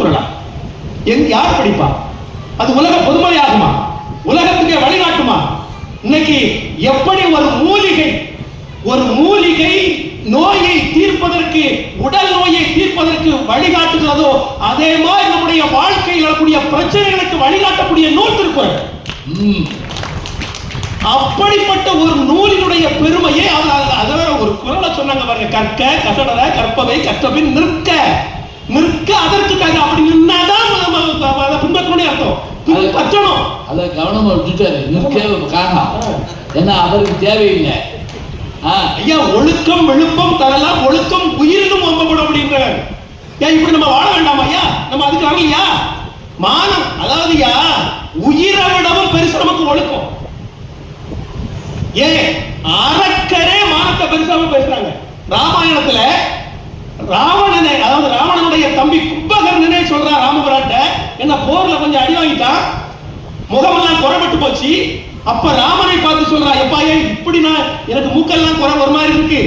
திருக்குறளா? யார் படிப்பா? அது உலக பொதுமொழி ஆகுமா? உலகத்துக்கே வழிகாட்டுமா? இன்னைக்கு எப்படி ஒரு மூலிகை நோயை தீர்ப்பதற்கு, உடல் நோயை தீர்ப்பதற்கு வழிகாட்டுகிறதோ, அதே மாதிரி நம்முடைய வாழ்க்கையில் வரக்கூடிய பிரச்சனைகளுக்கு வழிகாட்டக்கூடிய நூல் திருக்குறள். அப்படிப்பட்ட ஒரு நூலினுடைய பெருமையை அதனால ஒரு குறளை சொன்னாங்க பாருங்க, கற்க கசடர கற்பவை கற்றபின் நிற்க அதற்குக்காக. அப்படி நின்னாதான் பின்பற்றணும் அர்த்தம். பின்பற்றணும். அதை கவனமா விட்டுட்டாரு. நிற்க காரணம் ஏன்னா அவருக்கு தேவையில்லை. ஐயா, ஒழுக்கம் விழுப்பம் தரலாம், ஒழுக்கம் உயிரினும் ஒம்பப்படும் அப்படின்றார். ஏன் இப்படி நம்ம வாழ வேண்டாமா ஐயா? நம்ம அதுக்கு வரலையா? மானம், அதாவது உயிரை விடவும் பெருசு நமக்கு ஒழுக்கம். ஏன் அரக்கரே மானத்தை பெருசாக பேசுறாங்க. ராமாயணத்துல ராவணனை, அதாவது ராவணனுடைய தம்பி கும்பகர்ணனே சொல்றா ராமபிராட்ட, என்ன போர்ல கொஞ்சம் அடி வாங்கிட்டான், முகமெல்லாம் குறைபட்டு போச்சு. அப்ப ராமனை பார்த்து சொல்றா, எப்பா இப்படி நான் எனக்கு மூக்கெல்லாம் குறை ஒரு மாதிரி இருக்கு,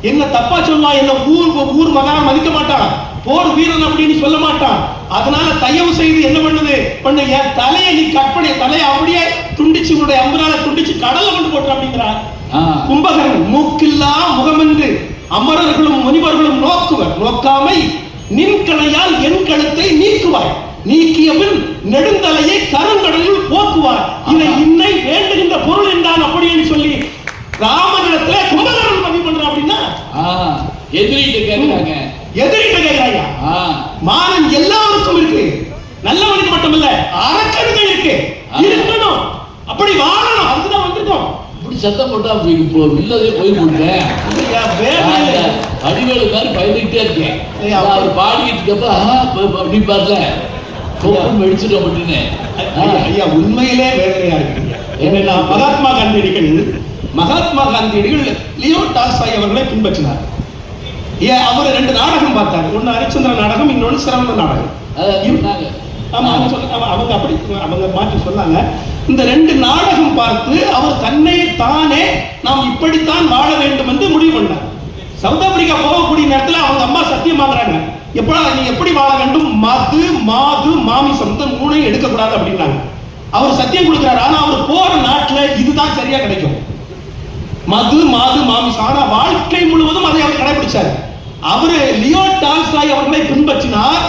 என்ன தப்பா சொல்லலாம், என்ன ஊர் மகான் மதிக்க மாட்டான், போர் வீரன் அப்படின்னு சொல்ல மாட்டான். அதனால தயவு செய்து என்ன பண்ணு என் தலையை நீ கற்பனை தலையை அப்படியே துண்டிச்சு உடைய அம்பரால துண்டிச்சு கடலை கொண்டு போட்டு அப்படிங்கிறார் கும்பகர்ணன். மூக்கில்லா முகமென்று அமரர்களும் முனிவர்களும் நோக்காமை நின் கணையால் என் கழுத்தை நீக்குவாய், நீக்கிய பின் நெடுந்தலையை கருங்கடலில் போக்குவார், இதை இன்னை வேண்டுகின்ற பொருள் என்றான் அப்படின்னு சொல்லி ராமனிடத்துல கும்பகர்ணன் பதிவு பண்றான். அப்படின்னா எதிரிட்ட கேட்கிறாங்க. மானம் எல்லாருக்கும் இருக்கு, நல்லவனுக்கு மட்டுமல்ல அரக்கனுக்கு இருக்கு, இருக்கணும், அப்படி வாழணும். அதுதான் வந்திருக்கோம். இப்படி சத்தம் போட்டா இல்லதே போய் போட்டேன். அடிவேலு மாதிரி பயந்துகிட்டே இருக்கேன். அவர் பாடிக்கிட்டு அப்படி பாருல வெடிச்சிட்டோம் அப்படின்னு. ஐயா, உண்மையிலே வேதனையா இருக்கு. என்னன்னா மகாத்மா காந்தியடிகள் லியோ டால்ஸ்டாய் அவர்களை பின்பற்றினார். அவர் 2 நாடகம் பார்த்தார். ஒன்னு ஹரிச்சந்திர நாடகம், இன்னொன்னு சிரவண நாடகம். அவங்க மாற்றி சொன்னாங்க. இந்த 2 நாடகம் பார்த்து அவர் தன்னை தானே நாம் இப்படித்தான் வாழ வேண்டும் என்று முடிவு பண்ணார். சவுத் ஆப்பிரிக்கா போகக்கூடிய நேரத்தில் அவங்க அம்மா சத்தியம் வாங்குறாங்க, நீ எப்படி வாழ வேண்டும், மாது மாமிசம் 3 எடுக்கக்கூடாது அப்படின்னாங்க. அவர் சத்தியம் கொடுக்கிறார். ஆனா அவர் போற நாட்டுல இதுதான் சரியா கிடைக்கும், மாது மாமிசம். ஆனா வாழ்க்கை முழுவதும் அதை அவர் கடைபிடிச்சார். அவரு லியோ டால்ஸ்டாய் அவர்களை பின்பற்றினார்.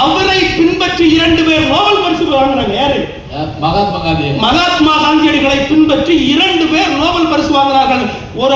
அவரை பின்பற்றி 2 பேர் நோபல் பரிசு வாங்கினாங்க. யாரு? மகாத்மா காந்தியடிகளை பின்பற்றி 2 பேர் நோபல் பரிசு வாங்கினார்கள். ஒரு